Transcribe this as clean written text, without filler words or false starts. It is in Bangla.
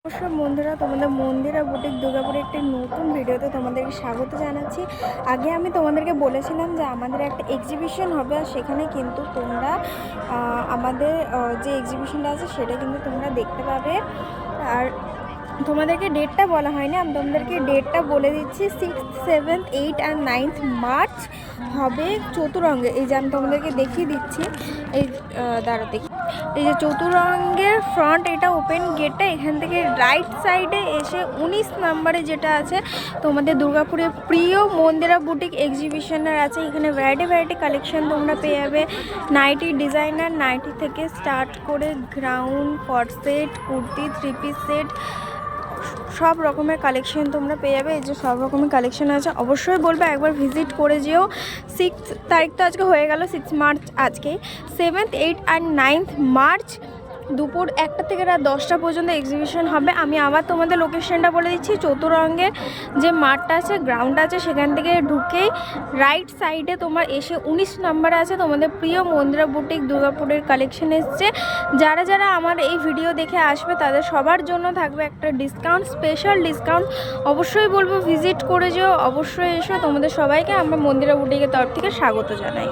নমস্কার বন্ধুরা, তোমাদের মন্দিরা বুটিক দুর্গাপুরে একটি নতুন ভিডিওতে তোমাদেরকে স্বাগত জানাচ্ছি। আগে আমি তোমাদেরকে বলেছিলাম যে আমাদের একটা এক্সিবিশন হবে, আর সেখানে কিন্তু তোমরা আমাদের যে এক্সিবিশনটা আছে সেটা কিন্তু তোমরা দেখতে পাবে। আর তোমাদেরকে ডেটটা বলা হয়নি, আমি তোমাদেরকে ডেটটা বলে দিচ্ছি। 6, 7, 8 আর 9 মার্চ হবে চতুরঙ্গে। এই যে আমি তোমাদেরকে দেখিয়ে দিচ্ছি, এই দাঁড়া দেখি, এই যে চতুরঙ্গের ফ্রন্ট, এটা ওপেন গেটটা, এখান থেকে রাইট সাইডে এসে 19 নম্বরে যেটা আছে তোমাদের দুর্গাপুরের প্রিয় মন্দিরা বুটিক এক্সিবিশনের আছে। এখানে ভ্যারাইটি কালেকশন তোমরা পেয়ে যাবে। নাইটি ডিজাইনার নাইটি থেকে স্টার্ট করে গাউন, কটসেট, কুর্তি, 3 পিস সেট, সব রকমের কালেকশন তোমরা পেয়ে যাবে। এই যে সব রকমের কালেকশন আছে, অবশ্যই বলবো একবার ভিজিট করে যেও। 6 তারিখ তো আজকে হয়ে গেল, 6 মার্চ আজকে। 7, 8 আর 9 মার্চ দুপুর 1টা থেকে রাত 10টা পর্যন্ত এক্সিবিশন হবে। আমি আবার তোমাদের লোকেশনটা বলে দিচ্ছি। চতুরঙ্গের যে মাঠটা আছে, গ্রাউন্ড আছে, সেখান থেকে ঢুকেই রাইট সাইডে তোমার এসে 19 নম্বরে আছে তোমাদের প্রিয় মন্দিরা বুটিক দুর্গাপুরের কালেকশন এসছে। যারা যারা আমার এই ভিডিও দেখে আসবে তাদের সবার জন্য থাকবে একটা ডিসকাউন্ট, স্পেশাল ডিসকাউন্ট। অবশ্যই বলবো ভিজিট করে যেও, অবশ্যই এসো। তোমাদের সবাইকে আমরা মন্দিরা বুটিকের তরফ থেকে স্বাগত জানাই।